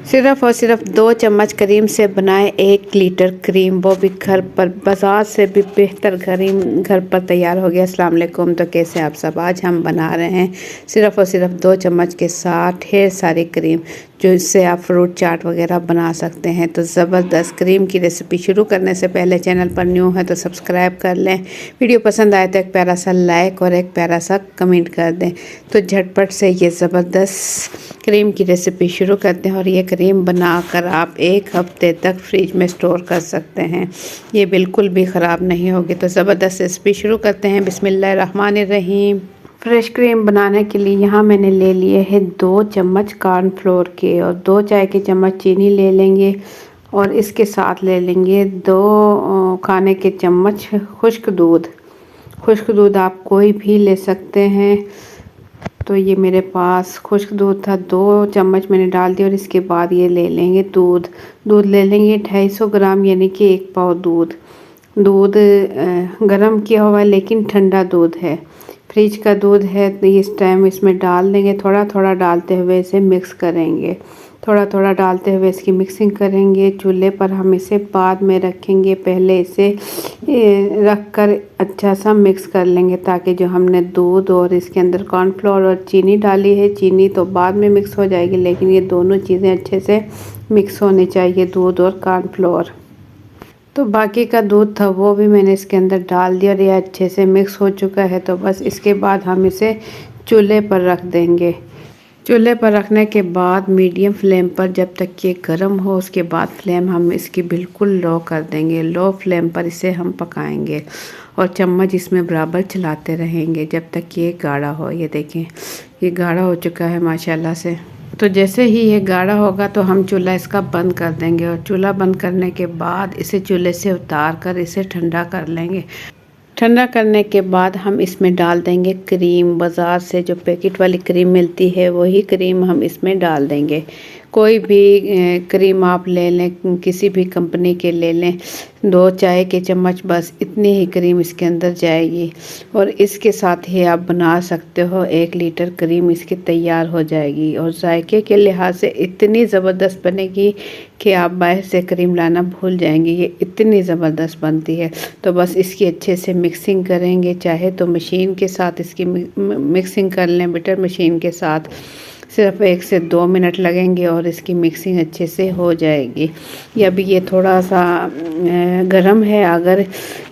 सिर्फ और सिर्फ 2 चम्मच क्रीम से बनाए 1 लीटर क्रीम, वो भी घर पर। बाजार से भी बेहतर क्रीम घर पर तैयार हो गया। अस्सलाम वालेकुम। तो कैसे आप सब? आज हम बना रहे हैं सिर्फ और सिर्फ 2 चम्मच के साथ ढेर सारी क्रीम, जो इससे आप फ्रूट चाट वगैरह बना सकते हैं। तो ज़बरदस्त क्रीम की रेसिपी शुरू करने से पहले चैनल पर न्यू है तो सब्सक्राइब कर लें। वीडियो पसंद आए तो एक प्यारा सा लाइक और एक प्यारा सा कमेंट कर दें। तो झटपट से ये ज़बरदस्त क्रीम की रेसिपी शुरू करते हैं। और ये क्रीम बनाकर आप 1 हफ्ते तक फ्रिज में स्टोर कर सकते हैं, ये बिल्कुल भी ख़राब नहीं होगी। तो ज़बरदस्त रेसिपी शुरू करते हैं। बिस्मिल्लाहिर्रहमानिर्रहीम। फ्रेश क्रीम बनाने के लिए यहाँ मैंने ले लिए हैं 2 चम्मच कॉर्नफ्लोर के, और 2 चाय के चम्मच चीनी ले लेंगे। और इसके साथ ले लेंगे 2 खाने के चम्मच खुश्क दूध। खुश्क दूध आप कोई भी ले सकते हैं। तो ये मेरे पास खुश्क दूध था, 2 चम्मच मैंने डाल दिया। और इसके बाद ये ले लेंगे दूध ले लेंगे 250 ग्राम, यानी कि 1 पाव दूध। गरम किया हुआ है, लेकिन ठंडा दूध है, फ्रिज का दूध है। तो इस टाइम इसमें डाल देंगे, थोड़ा थोड़ा डालते हुए इसे मिक्स करेंगे। थोड़ा थोड़ा डालते हुए इसकी मिक्सिंग करेंगे। चूल्हे पर हम इसे बाद में रखेंगे, पहले इसे रख कर अच्छा सा मिक्स कर लेंगे, ताकि जो हमने दूध और इसके अंदर कॉर्नफ्लोर और चीनी डाली है, चीनी तो बाद में मिक्स हो जाएगी, लेकिन ये दोनों चीज़ें अच्छे से मिक्स होनी चाहिए, दूध और कॉर्नफ्लोर। तो बाकी का दूध था वो भी मैंने इसके अंदर डाल दिया और ये अच्छे से मिक्स हो चुका है। तो बस इसके बाद हम इसे चूल्हे पर रख देंगे। चूल्हे पर रखने के बाद मीडियम फ्लेम पर जब तक ये गर्म हो, उसके बाद फ्लेम हम इसकी बिल्कुल लो कर देंगे। लो फ्लेम पर इसे हम पकाएंगे और चम्मच इसमें बराबर चलाते रहेंगे जब तक ये गाढ़ा हो। ये देखें, ये गाढ़ा हो चुका है माशाल्लाह से। तो जैसे ही ये गाढ़ा होगा तो हम चूल्हा इसका बंद कर देंगे। और चूल्हा बंद करने के बाद इसे चूल्हे से उतार कर इसे ठंडा कर लेंगे। ठंडा करने के बाद हम इसमें डाल देंगे क्रीम। बाज़ार से जो पैकेट वाली क्रीम मिलती है वही क्रीम हम इसमें डाल देंगे। कोई भी क्रीम आप ले लें, किसी भी कंपनी के ले लें, 2 चाय के चम्मच, बस इतनी ही क्रीम इसके अंदर जाएगी। और इसके साथ ही आप बना सकते हो 1 लीटर क्रीम इसकी तैयार हो जाएगी। और जायके के लिहाज से इतनी ज़बरदस्त बनेगी कि आप बाहर से क्रीम लाना भूल जाएंगे, ये इतनी ज़बरदस्त बनती है। तो बस इसकी अच्छे से मिक्सिंग करेंगे, चाहे तो मशीन के साथ इसकी मिक्सिंग कर लें, बिटर मशीन के साथ। सिर्फ 1 से 2 मिनट लगेंगे और इसकी मिक्सिंग अच्छे से हो जाएगी। या अभी ये थोड़ा सा गर्म है, अगर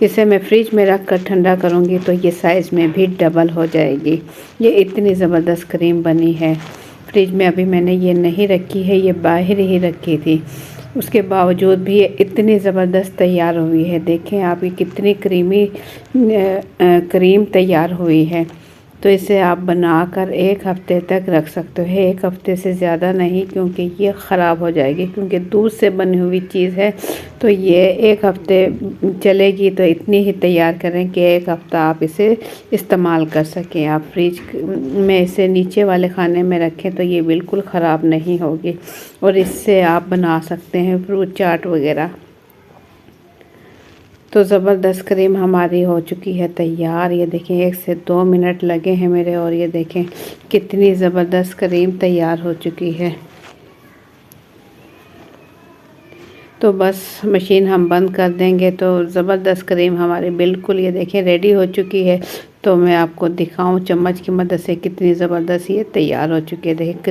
इसे मैं फ्रिज में रख कर ठंडा करूँगी तो ये साइज़ में भी डबल हो जाएगी। ये इतनी ज़बरदस्त क्रीम बनी है। फ्रिज में अभी मैंने ये नहीं रखी है, ये बाहर ही रखी थी, उसके बावजूद भी ये इतनी ज़बरदस्त तैयार हुई है। देखें आप, ये कितनी क्रीमी क्रीम तैयार हुई है। तो इसे आप बनाकर 1 हफ्ते तक रख सकते हो, 1 हफ्ते से ज़्यादा नहीं, क्योंकि ये ख़राब हो जाएगी। क्योंकि दूध से बनी हुई चीज़ है, तो ये 1 हफ्ते चलेगी। तो इतनी ही तैयार करें कि 1 हफ्ता आप इसे इस्तेमाल कर सकें। आप फ्रिज में इसे नीचे वाले खाने में रखें तो ये बिल्कुल ख़राब नहीं होगी। और इससे आप बना सकते हैं फ्रूट चाट वगैरह। तो ज़बरदस्त क्रीम हमारी हो चुकी है तैयार। ये देखें, 1 से 2 मिनट लगे हैं मेरे, और ये देखें कितनी ज़बरदस्त क्रीम तैयार हो चुकी है। तो बस मशीन हम बंद कर देंगे तो ज़बरदस्त क्रीम हमारी बिल्कुल, ये देखें, रेडी हो चुकी है। तो मैं आपको दिखाऊं चम्मच की मदद से कितनी ज़बरदस्त ये तैयार हो चुकी है। देखें,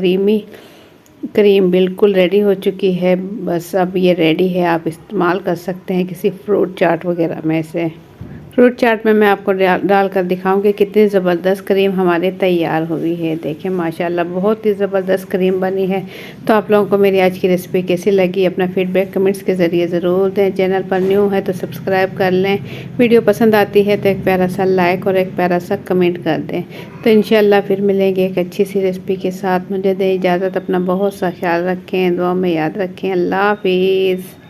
क्रीम बिल्कुल रेडी हो चुकी है। बस अब ये रेडी है, आप इस्तेमाल कर सकते हैं किसी फ्रूट चाट वगैरह में से। फ्रूट चाट में मैं आपको डाल कर दिखाऊंगी कितनी ज़बरदस्त क्रीम हमारे तैयार हुई है। देखें माशाल्लाह, बहुत ही ज़बरदस्त क्रीम बनी है। तो आप लोगों को मेरी आज की रेसिपी कैसी लगी, अपना फीडबैक कमेंट्स के ज़रिए ज़रूर दें। चैनल पर न्यू है तो सब्सक्राइब कर लें। वीडियो पसंद आती है तो एक प्यारा सा लाइक और एक प्यारा सा कमेंट कर दें। तो इंशाल्लाह फिर मिलेंगे एक अच्छी सी रेसिपी के साथ। मुझे दें इजाज़त, अपना बहुत सा ख्याल रखें, दुआ में याद रखें। अल्लाह हाफिज़।